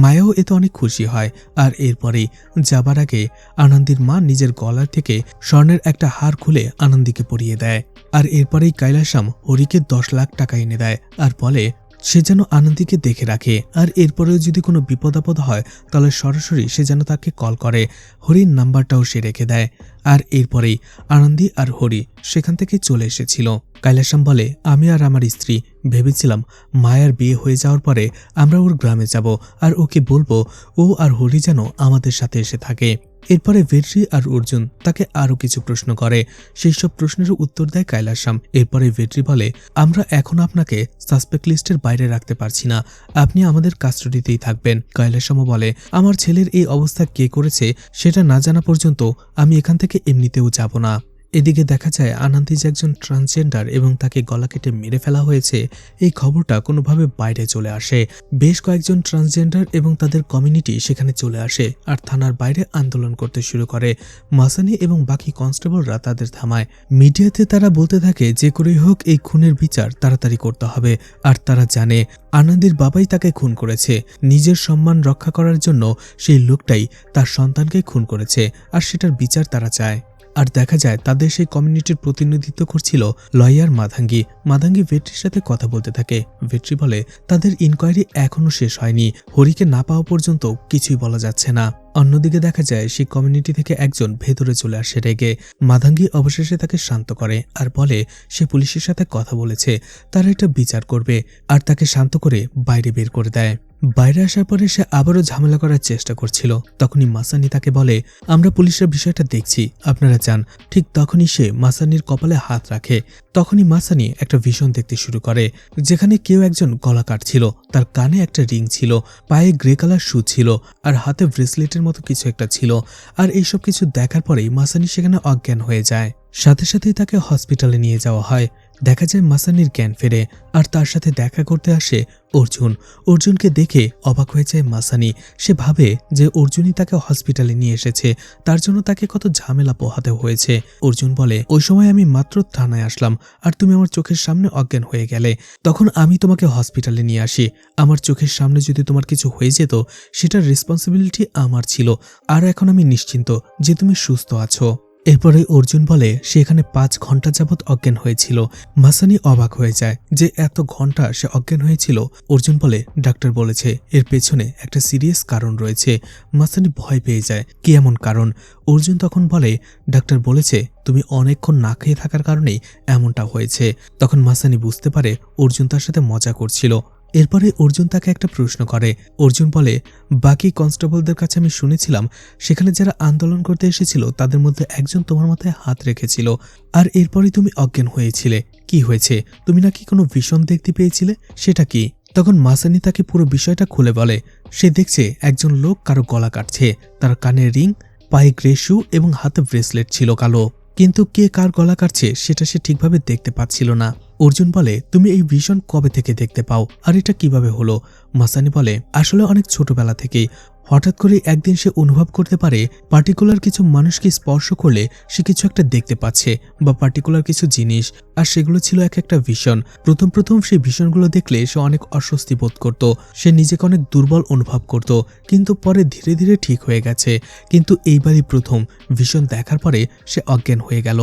মায়াও এতে অনেক খুশি হয়। আর এরপরেই যাবার আগে আনন্দীর মা নিজের গলার থেকে স্বর্ণের একটা হার খুলে আনন্দীকে পরিয়ে দেয়। আর এরপরেই কৈলাসম হরিকে 10 লাখ টাকা এনে দেয় আর বলে সে যেন আনন্দীকে দেখে রাখে, আর এরপরেও যদি কোনো বিপদ আপদ হয় তাহলে সরাসরি সে যেন তাকে কল করে। হরির নাম্বারটাও সে রেখে দেয়। আর এরপরেই আনন্দী আর হরি সেখান থেকে চলে এসেছিল। কৈলাসম বলে, আমি আর আমার স্ত্রী ভেবেছিলাম মায়ার বিয়ে হয়ে যাওয়ার পরে আমরা ওর গ্রামে যাব আর ওকে বলবো ও আর হরি যেন আমাদের সাথে এসে থাকে। এরপরে ভেট্রি আর অর্জুন তাকে আরো কিছু প্রশ্ন করে। সেই সব প্রশ্নের উত্তর দেয় কৈলাসম। এরপরে ভেট্রি বলে, আমরা এখন আপনাকে সাসপেক্ট লিস্টের বাইরে রাখতে পারছি না, আপনি আমাদের কাস্টডিতেই থাকবেন। কৈলাসমও বলে, আমার ছেলের এই অবস্থা কে করেছে সেটা না জানা পর্যন্ত আমি এখান থেকে এমনিতেও যাব না। এদিকে দেখা যায় আনন্দী যে একজন ট্রান্সজেন্ডার এবং তাকে গলা কেটে মেরে ফেলা হয়েছে, এই খবরটা কোনোভাবে বাইরে চলে আসে। বেশ কয়েকজন ট্রান্সজেন্ডার এবং তাদের কমিউনিটি সেখানে চলে আসে আর থানার বাইরে আন্দোলন করতে শুরু করে। মাসানি এবং বাকি কনস্টেবলরা তাদের থামায়। মিডিয়াতে তারা বলতে থাকে যে করেই হোক এই খুনের বিচার তাড়াতাড়ি করতে হবে। আর তারা জানে আনন্দীর বাবাই তাকে খুন করেছে। নিজের সম্মান রক্ষা করার জন্য সেই লোকটাই তার সন্তানকে খুন করেছে আর সেটার বিচার তারা চায়। আর দেখা যায় তাদের সেই কমিউনিটির প্রতিনিধিত্ব করছিল লয়ার মাধাঙ্গি। মাধাঙ্গি ভেট্রির সাথে কথা বলতে থাকে। ভেট্রি বলে, তাদের ইনকোয়ারি এখনো শেষ হয়নি, হরিকে না পাওয়া পর্যন্ত কিছুই বলা যাচ্ছে না। অন্যদিকে দেখা যায় সেই কমিউনিটি থেকে একজন ভেতরে চলে আসে রেগে। মাধাঙ্গি অবশেষে তাকে শান্ত করে আর বলে সে পুলিশের সাথে কথা বলেছে, তারা এটা বিচার করবে, আর তাকে শান্ত করে বাইরে বের করে দেয়। বাইরে আসার পরে সে আবারও ঝামেলা করার চেষ্টা করছিল। তখনই মাসানি তাকে বলে, আমরা পুলিশের বিষয়টা দেখছি, আপনারা যান। ঠিক তখনই সে মাসানির কপালে হাত রাখে। তখনই মাসানি একটা ভিশন দেখতে শুরু করে, যেখানে কেউ একজন গলা কাটছিল, তার কানে একটা রিং ছিল, পায়ে গ্রে কালার শু ছিল আর হাতে ব্রেসলেটের মতো কিছু একটা ছিল। আর এইসব কিছু দেখার পরেই মাসানি সেখানে অজ্ঞান হয়ে যায়। সাথে সাথেই তাকে হসপিটালে নিয়ে যাওয়া হয়। দেখা যায় মাসানির জ্ঞান ফেরে আর তার সাথে দেখা করতে আসে অর্জুন। অর্জুনকে দেখে অবাক হয়ে যায় মাসানি। সে ভাবে যে অর্জুনই তাকে হসপিটালে নিয়ে এসেছে, তার জন্য তাকে কত ঝামেলা পোহাতে হয়েছে। অর্জুন বলে, ওই সময় আমি মাত্র থানায় আসলাম আর তুমি আমার চোখের সামনে অজ্ঞান হয়ে গেলে, তখন আমি তোমাকে হসপিটালে নিয়ে আসি। আমার চোখের সামনে যদি তোমার কিছু হয়ে যেত সেটার রেসপন্সিবিলিটি আমার ছিল, আর এখন আমি নিশ্চিন্ত যে তুমি সুস্থ আছো। এরপরে অর্জুন বলে সে এখানে 5 ঘন্টা যাবৎ অজ্ঞান হয়েছিল। মাসানি অবাক হয়ে যায় যে এত ঘন্টা সে অজ্ঞান হয়েছিল। অর্জুন বলে, ডাক্তার বলেছে এর পেছনে একটা সিরিয়াস কারণ রয়েছে। মাসানি ভয় পেয়ে যায়, কি এমন কারণ? অর্জুন তখন বলে, ডাক্তার বলেছে তুমি অনেকক্ষণ না খেয়ে থাকার কারণেই এমনটা হয়েছে। তখন মাসানি বুঝতে পারে অর্জুন তার সাথে মজা করছিল। এরপরে অর্জুন তাকে একটা প্রশ্ন করে। অর্জুন বলে, বাকি কনস্টেবলদের কাছে আমি শুনেছিলাম সেখানে যারা আন্দোলন করতে এসেছিল তাদের মধ্যে একজন তোমার মাথায় হাত রেখেছিল, আর এরপরে তুমি অজ্ঞান হয়েছিলে। কি হয়েছে? তুমি নাকি কোনো ভিশন দেখতে পেয়েছিলে, সেটা কি? তখন মাসানি তাকে পুরো বিষয়টা খুলে বলে। সে দেখছে একজন লোক কারো গলা কাটছে, তার কানে রিং, পায়ে গ্রে শু এবং হাতে ব্রেসলেট ছিল কালো, কিন্তু কে কার গলা কাটছে সেটা সে ঠিকভাবে দেখতে পাচ্ছিল না। অর্জুন বলে, তুমি এই ভিশন কবে থেকে দেখতে পাও, আর এটা কিভাবে হলো? মাসানি বলে, আসলে অনেক ছোটবেলা থেকেই। হঠাৎ করে একদিন সে অনুভব করতে পারে পার্টিকুলার কিছু মানুষকে স্পর্শ করলে সে কিছু একটা দেখতে পাচ্ছে বা পার্টিকুলার কিছু জিনিস, আর সেগুলো ছিল এক একটা ভিশন। প্রথম সেই ভিশনগুলো দেখলে সে অনেক অস্বস্তি বোধ করত, সে নিজেকে অনেক দুর্বল অনুভব করত, কিন্তু পরে ধীরে ধীরে ঠিক হয়ে গেছে। কিন্তু এইবারই প্রথম ভিশন দেখার পরে সে অজ্ঞান হয়ে গেল।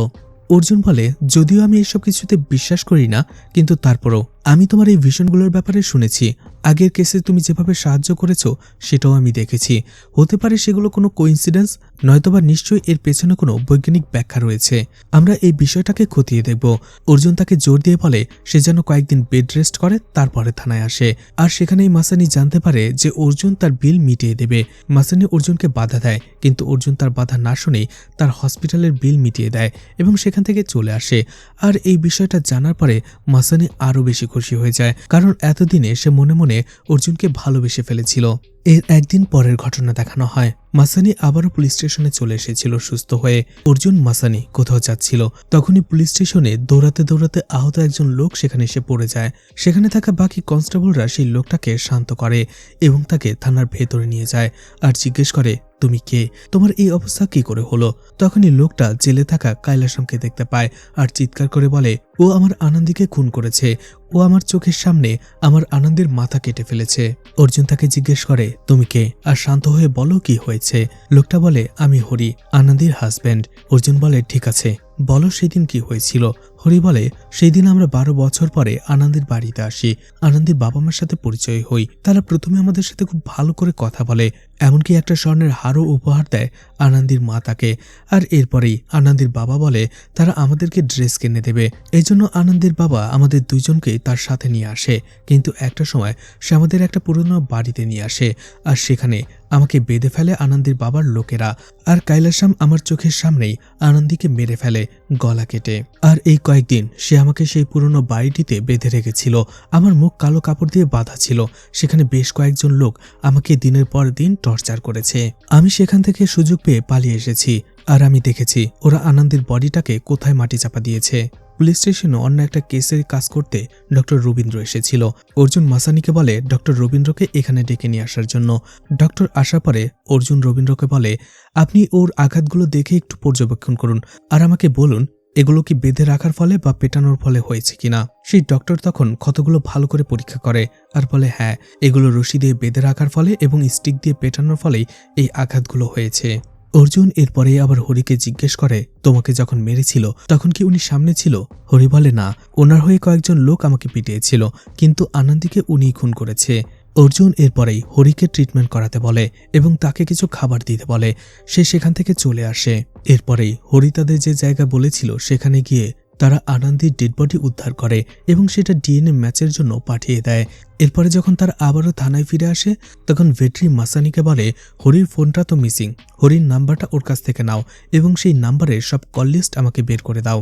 অর্জুন বলে, যদিও আমি এসব কিছুতে বিশ্বাস করি না, কিন্তু তারপরও আমি তোমার এই ভিশনগুলোর ব্যাপারে শুনেছি। আগের কেসে তুমি যেভাবে সাহায্য করেছো সেটাও আমি দেখেছি। হতে পারে সেগুলো কোনো কোইন্সিডেন্স, নয়তোবা নিশ্চয়ই এর পেছনে কোনো বৈজ্ঞানিক ব্যাখ্যা রয়েছে। আমরা এই বিষয়টাকে খতিয়ে দেখব। অর্জুন তাকে জোর দিয়ে বলে সে যেন কয়েকদিন বেড রেস্ট করে, তারপরে থানায় আসে। আর সেখানেই মাসানি জানতে পারে যে অর্জুন তার বিল মিটিয়ে দেবে। মাসানি অর্জুনকে বাধা দেয়, কিন্তু অর্জুন তার বাধা না শুনেই তার হসপিটালের বিল মিটিয়ে দেয় এবং সেখান থেকে চলে আসে। আর এই বিষয়টা জানার পরে মাসানি আরও বেশি খুশি হয়ে যায়, কারণ এতদিনে সে মনে মনে অর্জুনকে ভালোবেসে ফেলেছিল। এর একদিন পরের ঘটনা দেখানো হয়। মাসানি আবারও পুলিশ স্টেশনে চলে এসেছিল সুস্থ হয়ে। অর্জুন মাসানি কোথাও যাচ্ছিল, তখনই পুলিশ স্টেশনে দৌড়াতে দৌড়াতে আহত একজন লোক সেখানে এসে পড়ে যায়। সেখানে থাকা বাকি কনস্টেবলরা সেই লোকটাকে শান্ত করে এবং তাকে থানার ভেতরে নিয়ে যায় আর জিজ্ঞেস করে, তুমি কে? তোমার এই অবস্থা কি করে হলো? তখনই লোকটা জেলে থাকা কাইলাসামকে দেখতে পায় আর চিৎকার করে বলে, ও আমার আনন্দীকে খুন করেছে, ও আমার চোখের সামনে আমার আনন্দের মাথা কেটে ফেলেছে। অর্জুন তাকে জিজ্ঞেস করে, তুমি কে, আর শান্ত হয়ে বলো কি হয়েছে। লোকটা বলে, আমি হরি, আনন্দীর হাজব্যান্ড। অর্জুন বলে, ঠিক আছে, বলো সেদিন কি হয়েছিল। হরি বলে, সেই দিন আমরা 12 বছর পরে আনন্দের বাড়িতে আসি। আনন্দের বাবা মার সাথে পরিচয় হই। তারা প্রথমে আমাদের সাথে খুব ভালো করে কথা বলে, এমনকি একটা স্বর্ণের হারও উপহার দেয় আনন্দের মা তাকে। আর এরপরেই আনন্দের বাবা বলে তারা আমাদেরকে ড্রেস কিনে দেবে। এই জন্য আনন্দের বাবা আমাদের দুইজনকে তার সাথে নিয়ে আসে, কিন্তু একটা সময় সে আমাদের একটা পুরনো বাড়িতে নিয়ে আসে, আর সেখানে আমাকে বেঁধে ফেলে আনন্দের বাবার লোকেরা। আর কাইলাসাম আমার চোখের সামনেই আনন্দীকে মেরে ফেলে গলা কেটে। আর এই কয়েকদিন সে আমাকে সেই পুরনো বাড়িটিতে বেঁধে রেখেছিল। আমার মুখ কালো কাপড় দিয়ে বাঁধা ছিল। সেখানে বেশ কয়েকজন লোক আমাকে দিনের পর দিন টর্চার করেছে। আমি সেখান থেকে সুযোগ পেয়ে পালিয়ে এসেছি, আর আমি দেখেছি ওরা আনন্দের বডিটাকে কোথায় মাটি চাপা দিয়েছে। পুলিশ স্টেশনে অন্য একটা কেসের কাজ করতে ডক্টর রবীন্দ্র এসেছিল। অর্জুন মাসানিকে বলে ডক্টর রবীন্দ্রকে এখানে ডেকে নিয়ে আসার জন্য। ডক্টর আসার পরে অর্জুন রবীন্দ্রকে বলে, আপনি ওর আঘাতগুলো দেখে একটু পর্যবেক্ষণ করুন আর আমাকে বলুন এগুলো কি বেঁধে রাখার ফলে বা পেটানোর ফলে হয়েছে কিনা। সেই ডক্টর তখন ক্ষতগুলো ভালো করে পরীক্ষা করে আর বলে, হ্যাঁ, এগুলো রশি দিয়ে বেঁধে রাখার ফলে এবং স্টিক দিয়ে পেটানোর ফলেই এই আঘাতগুলো হয়েছে। অর্জুন এরপরে আবার হরিকে জিজ্ঞেস করে, তোমাকে যখন মেরেছিল তখন কি উনি সামনে ছিল? হরি বলে, না, ওনার হয়ে কয়েকজন লোক আমাকে পিটিয়েছিল, কিন্তু আনন্দীকে উনিই খুন করেছে। অর্জুন এরপরেই হরিকে ট্রিটমেন্ট করাতে বলে এবং তাকে কিছু খাবার দিতে বলে। সে সেখান থেকে চলে আসে। এরপরেই হরি তাদের যে জায়গা বলেছিল সেখানে গিয়ে তারা আনন্দীর ডেড বডি উদ্ধার করে এবং সেটা ডিএনএ ম্যাচের জন্য পাঠিয়ে দেয়। এরপরে যখন তারা আবারও থানায় ফিরে আসে তখন ভেটরি মাসানিকে বলে, হরির ফোনটা তো মিসিং, হরির নাম্বারটা ওর কাছ থেকে নাও এবং সেই নাম্বারের সব কল লিস্ট আমাকে বের করে দাও।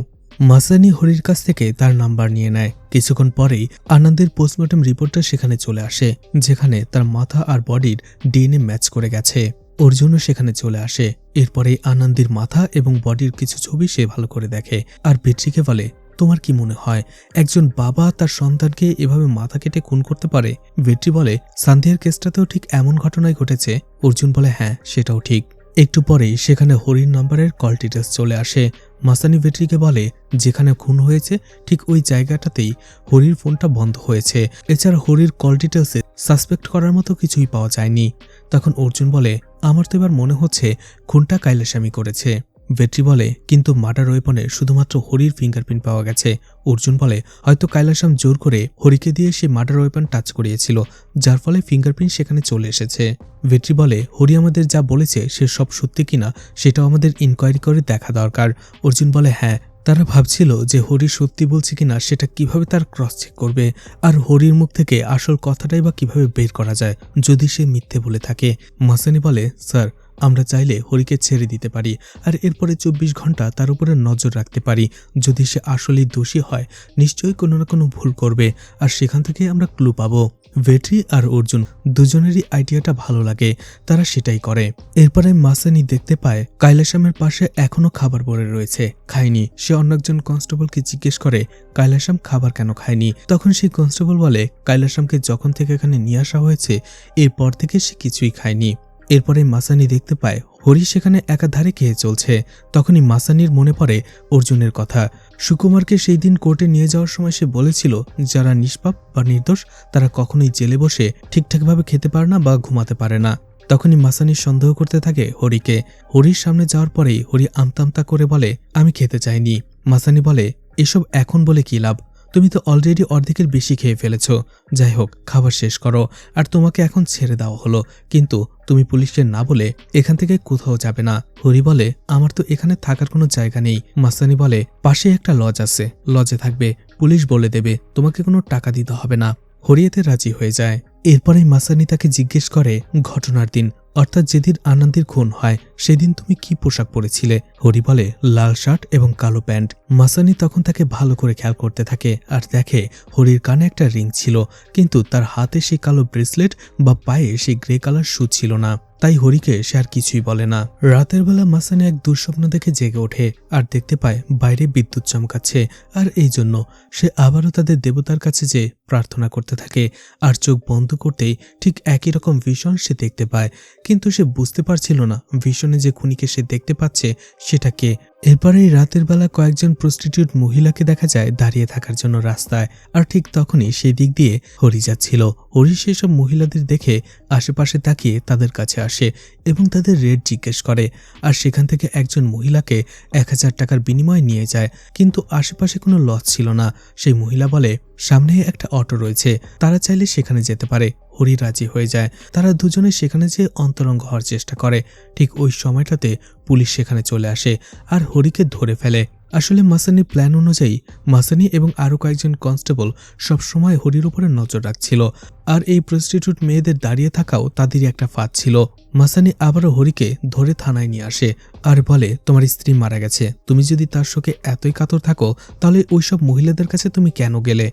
মাসানি হরির কাছ থেকে তার নাম্বার নিয়ে নেয়। কিছুক্ষণ পরেই আনন্দের পোস্টমর্টম রিপোর্টটা সেখানে চলে আসে, যেখানে তার মাথা আর বডির ডিএনএ ম্যাচ করে গেছে। অর্জুনও সেখানে চলে আসে। এরপরে আনন্দের মাথা এবং বডির কিছু ছবি সে ভালো করে দেখে আর ভেট্রিকে বলে, তোমার কি মনে হয় একজন বাবা তার সন্তানকে এভাবে মাথা কেটে খুন করতে পারে? ভেট্রি বলে, সান্ধিয়ার কেসটাতেও ঠিক এমন ঘটনাই ঘটেছে। অর্জুন বলে, হ্যাঁ, সেটাও ঠিক। একটু পরেই সেখানে হরির নাম্বারের কল ডিটেলস চলে আসে। মাসানি ভেট্রিকে বলে, যেখানে খুন হয়েছে ঠিক ওই জায়গাটাতেই হরির ফোনটা বন্ধ হয়েছে। এছাড়া হরির কল ডিটেলসে সাসপেক্ট করার মতো কিছুই পাওয়া যায়নি। তখন অর্জুন বলে, আমার তো এবার মনে হচ্ছে খুনটা কাইলাসামি করেছে। ভেট্রি বলে, কিন্তু মার্ডার ওয়েপনে শুধুমাত্র হরির ফিঙ্গারপ্রিন্ট পাওয়া গেছে। অর্জুন বলে, হয়তো কাইলাসাম জোর করে হরিকে দিয়ে সে মার্ডার ওয়েপন টাচ করিয়েছিল, যার ফলে ফিঙ্গারপ্রিন্ট সেখানে চলে এসেছে। ভেট্রি বলে, হরি আমাদের যা বলেছে সে সব সত্যি কিনা সেটাও আমাদের ইনকোয়ারি করে দেখা দরকার। অর্জুন বলে, হ্যাঁ, তারা ভাবছিল যে হরি সত্যি বলছে কিনা সেটা কিভাবে তার ক্রস চেক করবে, আর হরির মুখ থেকে আসল কথাটাই বা কিভাবে বের করা যায় যদি সে মিথ্যে বলে থাকে। মাসানি বলে, স্যার আমরা চাইলে হরিকে ছেড়ে দিতে পারি আর এরপরে 24 ঘন্টা তার উপরে নজর রাখতে পারি। যদি সে আসলেই দোষী হয় নিশ্চয়ই কোনো না কোনো ভুল করবে, আর সেখান থেকে আমরা ক্লু পাবো। ভেট্রি আর অর্জুন দুজনেরই আইডিয়াটা ভালো লাগে, তারা সেটাই করে। এরপরে মাসানি দেখতে পায় কৈলাসমের পাশে এখনো খাবার পড়ে রয়েছে, খায়নি। সে অন্য একজন কনস্টেবলকে জিজ্ঞেস করে কৈলাসম খাবার কেন খায়নি। তখন সেই কনস্টেবল বলে কৈলাসমকে যখন থেকে এখানে নিয়ে আসা হয়েছে এরপর থেকে সে কিছুই খায়নি। এরপরে মাসানি দেখতে পায় হরি সেখানে একাধারে খেয়ে চলছে। তখনই মাসানির মনে পড়ে অর্জুনের কথা। সুকুমারকে সেই দিন কোর্টে নিয়ে যাওয়ার সময় সে বলেছিল যারা নিষ্পাপ বা নির্দোষ তারা কখনোই জেলে বসে ঠিকঠাকভাবে খেতে পারে না বা ঘুমাতে পারে না। তখনই মাসানি সন্দেহ করতে থাকে হরিকে। হরির সামনে যাওয়ার পরেই হরি আমতামতা করে বলে, আমি খেতে চাইনি। মাসানি বলে, এসব এখন বলে কি লাভ, তুমি তো অলরেডি অর্ধেকের বেশি খেয়ে ফেলেছ। যাই হোক খাবার শেষ করো, আর তোমাকে এখন ছেড়ে দেওয়া হলো, কিন্তু তুমি পুলিশকে না বলে এখান থেকে কোথাও যাবে না। হরি বলে, আমার তো এখানে থাকার কোনো জায়গা নেই। মাসানি বলে, পাশে একটা লজ আছে, লজে থাকবে, পুলিশ বলে দেবে, তোমাকে কোনো টাকা দিতে হবে না। হরি এতে রাজি হয়ে যায়। এরপরেই মাসানি তাকে জিজ্ঞেস করে ঘটনার দিন, অর্থাৎ যেদিন আনন্দের খুন হয় সেদিন তুমি কি পোশাক পরেছিলে। হরি বলে, লাল শার্ট এবং কালো প্যান্ট। মাসানি তখন তাকে ভালো করে খেয়াল করতে থাকে আর দেখে হরির কানে একটা রিং ছিল, কিন্তু তার হাতে সেই কালো ব্রেসলেট বা পায়ে সেই গ্রে কালার শু ছিল না। তাই হরিকে সে আর কিছুই বলে না। রাতের বেলা মাসানি এক দুঃস্বপ্ন দেখে জেগে ওঠে আর দেখতে পায় বাইরে বিদ্যুৎ চমকাচ্ছে, আর এই জন্য সে আবারও তাদের দেবতার কাছে যে প্রার্থনা করতে থাকে। আর চোখ বন্ধ করতেই ঠিক একই রকম ভিশন সে দেখতে পায়, কিন্তু সে বুঝতে পারছিল না ভিশনে যে খুনিকে সে দেখতে পাচ্ছে সেটা কে। এরপরে এই রাতের বেলা কয়েকজন প্রস্টিটিউট মহিলাকে দেখা যায় দাঁড়িয়ে থাকার জন্য রাস্তায়, আর ঠিক তখনই সেই দিক দিয়ে হরি যাচ্ছিল। হরি সেসব মহিলাদের দেখে আশেপাশে তাকিয়ে তাদের কাছে আসে এবং তাদের রেট জিজ্ঞেস করে, আর সেখান থেকে একজন মহিলাকে 1000 টাকার বিনিময়ে নিয়ে যায়, কিন্তু আশেপাশে কোনো লজ ছিল না। সেই মহিলা বলে, সামনে একটা অটো রয়েছে, তারা চাইলে সেখানে যেতে পারে। হরি রাজি হয়ে যায়। তারা দুজনে সেখানে যেয়ে অন্তরঙ্গ হওয়ার চেষ্টা করে। ঠিক ওই সময়টাতে পুলিশ সেখানে চলে আসে আর হরিকে ধরে ফেলে। আসলে মাসানির প্ল্যান অনুযায়ী মাসানি এবং আরও কয়েকজন কনস্টেবল সবসময় হরির উপরে নজর রাখছিল, আর এই প্রস্টিটিউট মেয়েদের দাঁড়িয়ে থাকাও তাদেরই একটা ফাঁদ ছিল। মাসানি আবারও হরিকে ধরে থানায় নিয়ে আসে আর বলে, তোমার স্ত্রী মারা গেছে, তুমি যদি তার শোকে এতই কাতর থাকো তাহলে ওইসব মহিলাদের কাছে তুমি কেন গেলে।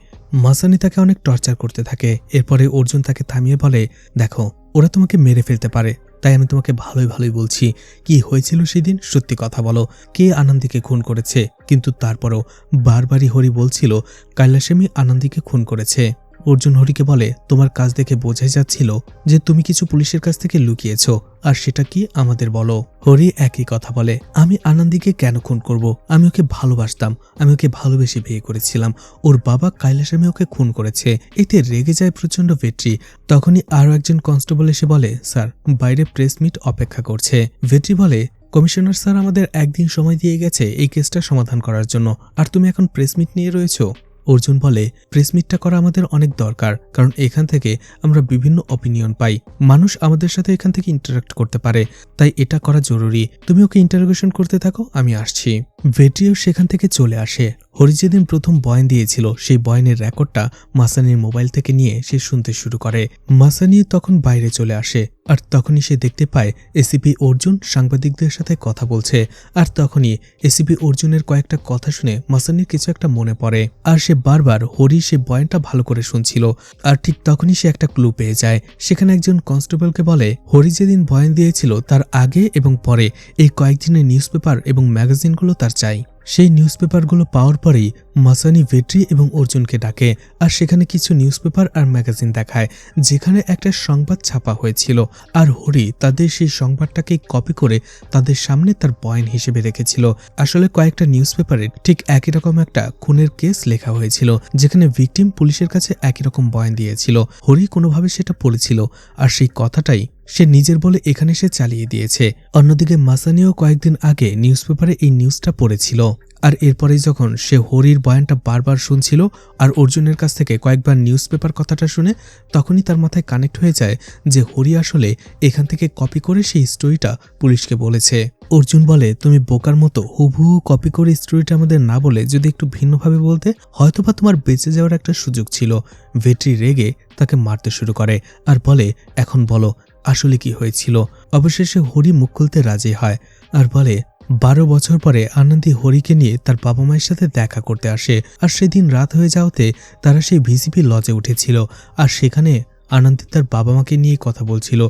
মাসানি তাকে অনেক টর্চার করতে থাকে। এরপরে অর্জুন তাকে থামিয়ে বলে, দেখো ওরা তোমাকে মেরে ফেলতে পারে, তাই আমি তোমাকে ভালোই ভালোই বলছি, কি হয়েছিল সেদিন সত্যি কথা বলো, কে আনন্দীকে খুন করেছে। কিন্তু তারপরও বারবারই হরি বলছিল কৈলাসমই আনন্দীকে খুন করেছে। অর্জুন হরিকে বলে, তোমার কাজ দেখে বোঝাই যাচ্ছিল যে তুমি কিছু পুলিশের কাছ থেকে লুকিয়েছ, আর সেটা কি আমাদের বলো। হরি একই কথা বলে, আমি আনন্দীকে কেন খুন করব, আমি ওকে ভালোবাসতাম, আমি ওকে ভালোবেসে বিয়ে করেছিলাম, ওর বাবা কৈলাসমে ওকে খুন করেছে। এতে রেগে যায় প্রচন্ড ভেট্রি। তখনই আরও একজন কনস্টেবল এসে বলে, স্যার বাইরে প্রেস মিট অপেক্ষা করছে। ভেট্রি বলে, কমিশনার স্যার আমাদের একদিন সময় দিয়ে গেছে এই কেসটা সমাধান করার জন্য, আর তুমি এখন প্রেস মিট নিয়ে রয়েছো। অর্জুন বলে, প্রেস মিটটা করা আমাদের অনেক দরকার, কারণ এখান থেকে আমরা বিভিন্ন অপিনিয়ন পাই, মানুষ আমাদের সাথে এখান থেকে ইন্টারাক্ট করতে পারে, তাই এটা করা জরুরি। তুমি ওকে ইন্টারোগেশন করতে থাকো, আমি আসছি। ভেট্রিও সেখান থেকে চলে আসে। হরি যেদিন প্রথম বয়ান দিয়েছিল সেই বয়ানের রেকর্ডটা মাসানির মোবাইল থেকে নিয়ে সে শুনতে শুরু করে। মাসানি তখন বাইরে চলে আসে, আর তখনই সে দেখতে পায় এসিপি অর্জুন সাংবাদিকদের সাথে কথা বলছে। আর তখনই এসিপি অর্জুনের কয়েকটা কথা শুনে মাসানির কিছু একটা মনে পড়ে, আর সে বারবার হরি সে বয়ানটা ভালো করে শুনছিল। আর ঠিক তখনই সে একটা ক্লু পেয়ে যায়। সেখানে একজন কনস্টেবলকে বলে, হরি যেদিন বয়ান দিয়েছিল তার আগে এবং পরে এই কয়েকদিনের নিউজপেপার এবং ম্যাগাজিনগুলো তার চাই। সেই নিউজপেপারগুলো পাওয়ার পরেই মাসানি ভেট্রি এবং অর্জুনকে ডাকে, আর সেখানে কিছু নিউজপেপার আর ম্যাগাজিন দেখায় যেখানে একটা সংবাদ ছাপা হয়েছিল, আর হরি তাদের সেই সংবাদটাকে কপি করে তাদের সামনে তার বয়ান হিসেবে রেখেছিল। আসলে কয়েকটা নিউজপেপারে ঠিক একই রকম একটা খুনের কেস লেখা হয়েছিল, যেখানে ভিকটিম পুলিশের কাছে একই রকম বয়ান দিয়েছিল। হরি কোনোভাবে সেটা পড়েছিল, আর সেই কথাটাই সে নিজের বলে এখানে সে চালিয়ে দিয়েছে। অন্যদিকে মাসানিও কয়েকদিন আগে নিউজপেপারে এই নিউজটা পড়েছিল। আর এরপরেই যখন সে হরির বয়ানটা বারবার শুনছিল আর অর্জুনের কাছ থেকে কয়েকবার নিউজ পেপার কথাটা শুনে, তখনই তার মাথায় কানেক্ট হয়ে যায় যে হরি আসলে এখান থেকে কপি করে সেই স্টোরিটা পুলিশকে বলেছে। অর্জুন বলে, তুমি বোকার মতো হুবহু কপি করে স্টোরিটা আমাদের না বলে যদি একটু ভিন্নভাবে বলতে, হয়তোবা তোমার বেঁচে যাওয়ার একটা সুযোগ ছিল। ভেট্রি রেগে তাকে মারতে শুরু করে আর বলে, এখন বলো আসলে কি হয়েছিল। অবশেষে হরি মুখ খুলতে রাজি হয় আর বলে, 12 বছর পরে আনন্দী হরিকে নিয়ে তার বাবা মায়ের সাথে দেখা করতে আসে। আর সেদিন রাত হয়ে যাওয়াতে তারা সেই ভিসিপি লজে উঠেছিল। আর সেখানে আনন্দী তার বাবা মাকে নিয়ে কথা বলছিল।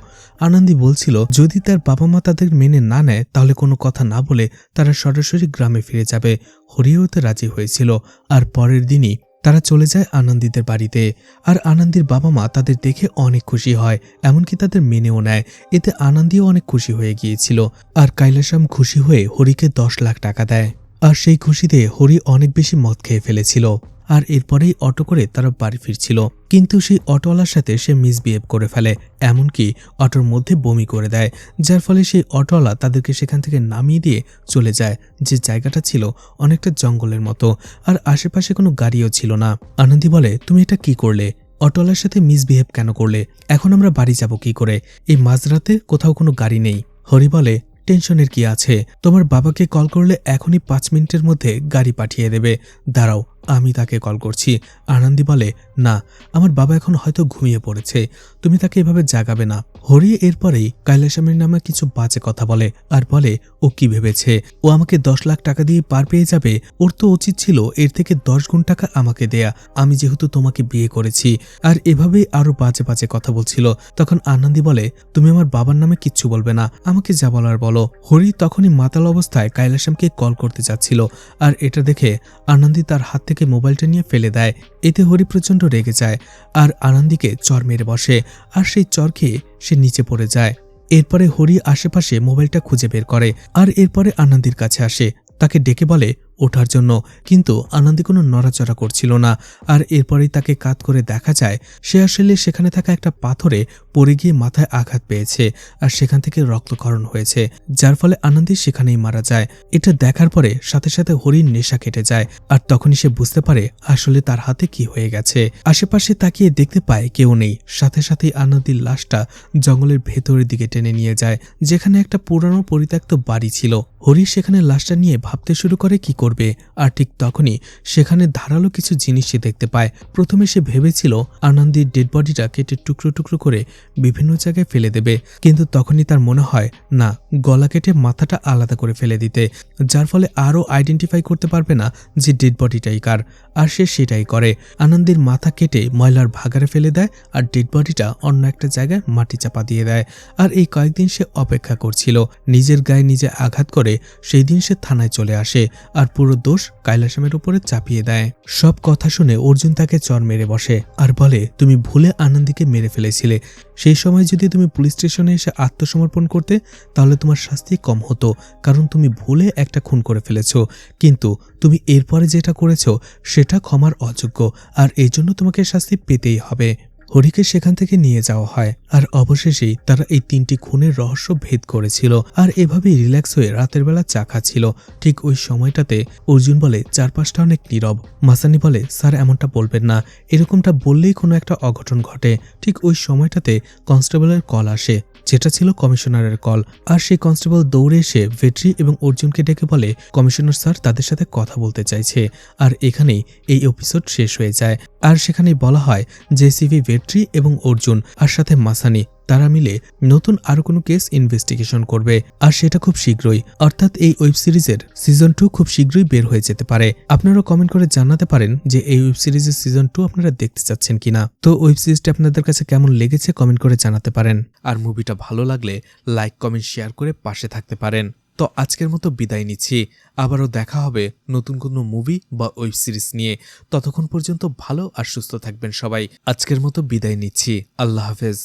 আনন্দী বলছিল যদি তার বাবা মা তাদের মেনে না নেয় তাহলে কোনো কথা না বলে তারা সরাসরি গ্রামে ফিরে যাবে। হরিও তো রাজি হয়েছিল। আর পরের দিনই তারা চলে যায় আনন্দীদের বাড়িতে। আর আনন্দীর বাবা মা তাদের দেখে অনেক খুশি হয়, এমনকি তাদের মেনেও নেয়। এতে আনন্দীও অনেক খুশি হয়ে গিয়েছিল। আর কাইলাসাম খুশি হয়ে হরিকে 10 লাখ টাকা দেয়। আর সেই খুশিতে হরি অনেক বেশি মদ খেয়ে ফেলেছিল। আর এরপরেই অটো করে তারা বাড়ি ফিরছিল, কিন্তু সেই অটোওয়ালার সাথে সে মিসবিহেভ করে ফেলে, এমনকি অটোর মধ্যে বমি করে দেয়, যার ফলে সেই অটোওয়ালা তাদেরকে সেখান থেকে নামিয়ে দিয়ে চলে যায়। যে জায়গাটা ছিল অনেকটা জঙ্গলের মতো, আর আশেপাশে কোনো গাড়িও ছিল না। আনন্দী বলে, তুমি এটা কি করলে? অটোওয়ালার সাথে মিসবিহেভ কেন করলে? এখন আমরা বাড়ি যাব কি করে? এই মাঝরাতে কোথাও কোনো গাড়ি নেই। হরি বলে, টেনশনের কি আছে, তোমার বাবাকে কল করলে এখনই 5 মিনিটের মধ্যে গাড়ি পাঠিয়ে দেবে। দাঁড়াও, আমি তাকে কল করছি। আনন্দী বলে, না, আমার বাবা এখন হয়তো ঘুমিয়ে পড়েছে, তুমি তাকে এভাবে জাগাবে না। হরি এরপরেই কৈলাসমের নামে কিছু বাজে কথা বলে আর বলে, ও কি ভেবেছে ও আমাকে 10 লাখ টাকা দিয়ে পার পেয়ে যাবে? ওর তো উচিত ছিল এর থেকে 10 গুণ টাকা আমাকে দেয়া, আমি যেহেতু তোমাকে বিয়ে করেছি। আর এভাবেই আরো বাজে বাজে কথা বলছিল। তখন আনন্দী বলে, তুমি আমার বাবার নামে কিচ্ছু বলবে না, আমাকে যা বলার বলো। হরি তখনই মাতাল অবস্থায় কৈলাসমকে কল করতে যাচ্ছিল। আর এটা দেখে আনন্দী তার হাত থেকে মোবাইলটা নিয়ে ফেলে দেয়। এতে হরি প্রচণ্ড রেগে যায় আর আনন্দীকে চর মেরে বসে। আর সেই চর খেয়ে সে নিচে পড়ে যায়। এরপরে হরি আশেপাশে মোবাইলটা খুঁজে বের করে আর এরপরে আনন্দীর কাছে আসে, তাকে ডেকে বলে ওঠার জন্য, কিন্তু আনন্দী কোনো নড়াচড়া করছিল না। আর এরপরেই তাকে কাত করে দেখা যায় সে আসলে সেখানে থাকা একটা পাথরে পড়ে গিয়ে মাথায় আঘাত পেয়েছে আর সেখান থেকে রক্তক্ষরণ হয়েছে, যার ফলে আনন্দী সেখানেই মারা যায়। এটা দেখার পরে সাথে সাথে হরির নেশা কেটে যায় আর তখনই সে বুঝতে পারে আসলে তার হাতে কি হয়ে গেছে। আশেপাশে তাকিয়ে দেখতে পায় কেউ নেই। সাথে সাথেই আনন্দীর লাশটা জঙ্গলের ভেতরের দিকে টেনে নিয়ে যায়, যেখানে একটা পুরানো পরিত্যক্ত বাড়ি ছিল। হরি সেখানে লাশটা নিয়ে ভাবতে শুরু করে কি করবে। আর ঠিক তখনই সেখানে ধারালো কিছু জিনিস সে দেখতে পায়। প্রথমে সে ভেবেছিল আনন্দীর ডেড বডিটা কেটে টুকরো টুকরো করে বিভিন্ন জায়গায় ফেলে দেবে, কিন্তু তখনই তার মনে হয় না, গলা কেটে মাথাটা আলাদা করে ফেলে দিতে, যার ফলে আরও আইডেন্টিফাই করতে পারবে না যে ডেড বডিটাই কার। আর সে সেটাই করে, আনন্দীর মাথা কেটে ময়লার ভাগারে ফেলে দেয় আর ডেড বডিটা অন্য একটা জায়গায় মাটি চাপা দিয়ে দেয়। আর এই কয়েকদিন সে অপেক্ষা করছিল, নিজের গায়ে নিজে আঘাত করে সেই দিন সে থানায় চলে আসে আর পুরো দোষ কৈলাসমের উপরে চাপিয়ে দেয়। সব কথা শুনে অর্জুন তাকে চর মেরে বসে আর বলে, তুমি ভুলে আনন্দীকে মেরে ফেলেছিলে, সেই সময় যদি তুমি পুলিশ স্টেশনে এসে আত্মসমর্পণ করতে তাহলে তোমার শাস্তি কম হতো, কারণ তুমি ভুলে একটা খুন করে ফেলেছো, কিন্তু তুমি এরপরে যেটা করেছো সেটা ক্ষমার অযোগ্য, আর এই জন্য তোমাকে শাস্তি পেতেই হবে। হরিকে সেখান থেকে নিয়ে যাওয়া হয় আর অবশেষেই তারা এই 3টি খুনের রহস্য ভেদ করেছিল আর এভাবেই রিল্যাক্স হয়ে রাতের বেলা চা খাচ্ছিল। ঠিক ওই সময়টাতে অর্জুন বলে, চারপাশটা অনেক নীরব। মাসানি বলে, স্যার এমনটা বলবেন না, এরকমটা বললেই কোনো একটা অঘটন ঘটে। ঠিক ওই সময়টাতে কনস্টেবলের কল আসে, যেটা ছিল কমিশনারের কল। আর সেই কনস্টেবল দৌড়ে এসে ভেট্রি এবং অর্জুনকে ডেকে বলে, কমিশনার স্যার তাদের সাথে কথা বলতে চাইছে। আর এখানেই এই এপিসোড শেষ হয়ে যায়। আর সেখানেই বলা হয় জেসিভি, ভেট্রি এবং অর্জুন আর সাথে মাসানি তারা মিলে নতুন আরো কোনো কেস ইনভেস্টিগেশন করবে, আর সেটা খুব শীঘ্রই, অর্থাৎ এই ওয়েব সিরিজের সিজন 2 খুব শীঘ্রই বের হয়ে যেতে পারে। আপনারা কমেন্ট করে জানাতে পারেন যে এই ওয়েব সিরিজের সিজন 2 আপনারা দেখতে চাচ্ছেন কিনা। তো ওয়েব সিরিজটা আপনাদের কাছে কেমন লেগেছে কমেন্ট করে জানাতে পারেন। আর মুভিটা ভালো লাগলে লাইক, কমেন্ট, শেয়ার করে পাশে থাকতে পারেন। তো আজকের মতো বিদায় নিচ্ছি, আবারও দেখা হবে নতুন কোনো মুভি বা ওয়েব সিরিজ নিয়ে। ততক্ষণ পর্যন্ত ভালো আর সুস্থ থাকবেন সবাই। আজকের মতো বিদায় নিচ্ছি, আল্লাহ হাফেজ।